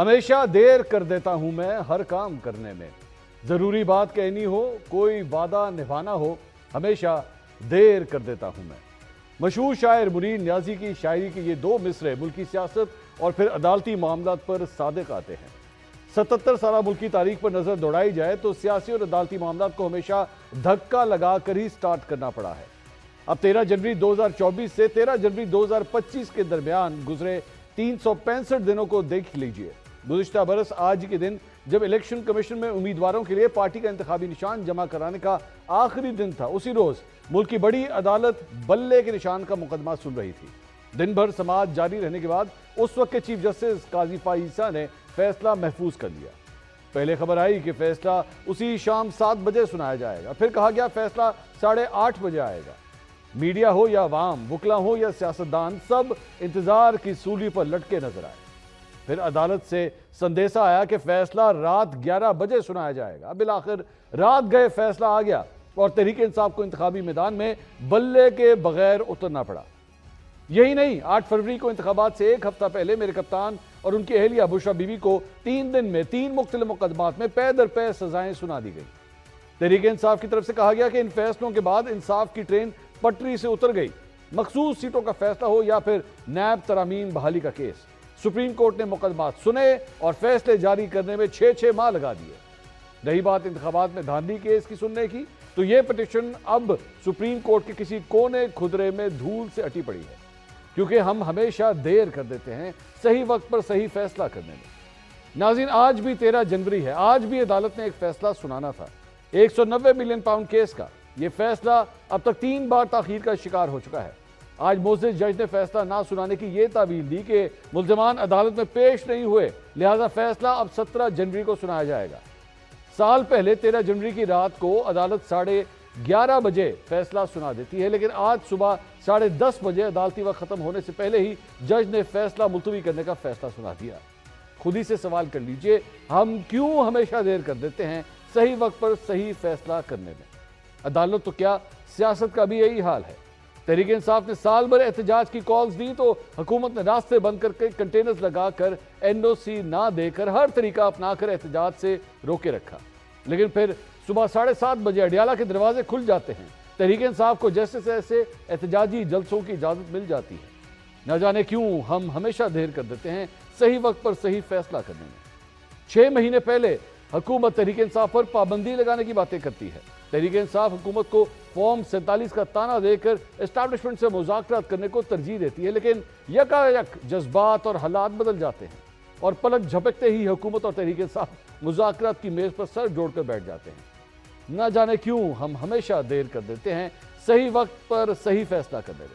ہمیشہ دیر کر دیتا ہوں میں ہر کام کرنے میں، ضروری بات کہنی ہو کوئی وعدہ نبھانا ہو، ہمیشہ دیر کر دیتا ہوں میں۔ مشہور شاعر منیر نیازی کی شاعری کے یہ دو مصرعے ملکی سیاست اور پھر عدالتی معاملات پر صادق آتے ہیں۔ 77 سالہ ملکی تاریخ پر نظر دوڑائی جائے تو سیاسی اور عدالتی معاملات کو ہمیشہ دھکا لگا کر ہی سٹارٹ کرنا پڑا ہے۔ اب 13 جنوری 2024 سے 13 جنوری 2025 کے درمیان گزرے 365 دنوں کو دیکھ لیجئے۔ گزشتہ برس آج کے دن جب الیکشن کمیشن میں امیدواروں کے لیے پارٹی کا انتخابی نشان جمع کرانے کا آخری دن تھا، اسی روز ملک کی بڑی عدالت بلے کے نشان کا مقدمہ سن رہی تھی۔ دن بھر سماعت جاری رہنے کے بعد اس وقت کے چیف جسٹس قاضی فائز نے فیصلہ محفوظ کر لیا۔ پہلے خبر آئی کہ فیصلہ اسی شام 7 بجے سنایا جائے گا، پھر کہا گیا فیصلہ 8:30 بجے آئے گا۔ میڈیا ہو یا عوام، وکلا ہو یا سیاستدان، سب انتظار کی سولی پر لٹکے نظر آئے۔ پھر عدالت سے سندیسہ آیا کہ فیصلہ رات 11 بجے سنایا جائے گا۔ بالآخر رات گئے فیصلہ آ گیا اور تحریک انصاف کو انتخابی میدان میں بلے کے بغیر اترنا پڑا۔ یہی نہیں، 8 فروری کو انتخابات سے ایک ہفتہ پہلے میرے کپتان اور ان کی اہلیہ بشریٰ بی بی کو 3 دن میں 3 مختلف مقدمات میں پے در پے سزائیں سنا دی گئی۔ تحریک انصاف کی طرف سے کہا گیا کہ ان فیصلوں کے بعد انصاف کی ٹرین پٹری سے اتر گئی۔ مخصوص سیٹوں کا فیصلہ ہو یا پھر نیب ترامیم بحالی کا کیس، سپریم کورٹ نے مقدمات سنے اور فیصلے جاری کرنے میں 6 ماہ لگا دیے۔ رہی بات انتخابات میں دھاندلی کیس کی سننے کی، تو یہ پٹیشن اب سپریم کورٹ کے کسی کونے کھدرے میں دھول سے اٹی پڑی ہے، کیونکہ ہم ہمیشہ دیر کر دیتے ہیں صحیح وقت پر صحیح فیصلہ کرنے میں۔ ناظرین، آج بھی 13 جنوری ہے، آج بھی عدالت نے ایک فیصلہ سنانا تھا 190 ملین پاؤنڈ کیس کا۔ یہ فیصلہ اب تک 3 بار تاخیر کا شکار ہو چکا ہے۔ آج معزز جج نے فیصلہ نہ سنانے کی یہ تعویل دی کہ ملزمان عدالت میں پیش نہیں ہوئے، لہذا فیصلہ اب 17 جنوری کو سنایا جائے گا۔ سال پہلے 13 جنوری کی رات کو عدالت 11:30 بجے فیصلہ سنا دیتی ہے، لیکن آج صبح 10:30 بجے عدالتی وقت ختم ہونے سے پہلے ہی جج نے فیصلہ ملتوی کرنے کا فیصلہ سنا دیا۔ خود ہی سے سوال کر لیجئے، ہم کیوں ہمیشہ دیر کر دیتے ہیں صحیح وقت پر صحیح فیصلہ کرنے میں؟ عدالت تو کیا، سیاست کا بھی یہی حال ہے۔ تحریک انصاف نے سال بھر احتجاج کی کالز دی تو حکومت نے راستے بند کر کے کنٹینرز لگا کر NOC نہ دے کر ہر طریقہ اپنا کر احتجاج سے روکے رکھا، لیکن پھر صبح 7:30 بجے اڈیالہ کے دروازے کھل جاتے ہیں۔ تحریک انصاف کو جیسے ایسے احتجاجی جلسوں کی اجازت مل جاتی ہے۔ نہ جانے کیوں ہم ہمیشہ دیر کر دیتے ہیں صحیح وقت پر صحیح فیصلہ کرنے میں۔ 6 مہینے پہلے حکومت تحریک انصاف پر پابندی لگانے کی باتیں کرتی ہے۔ تحریک انصاف حکومت کو فارم 47 کا تانا دے کر اسٹیبلشمنٹ سے مذاکرات کرنے کو ترجیح دیتی ہے، لیکن یکایک جذبات اور حالات بدل جاتے ہیں اور پلک جھپکتے ہی حکومت اور تحریک انصاف مذاکرات کی میز پر سر جوڑ کر بیٹھ جاتے ہیں۔ نہ جانے کیوں ہم ہمیشہ دیر کر دیتے ہیں صحیح وقت پر صحیح فیصلہ کرنے میں۔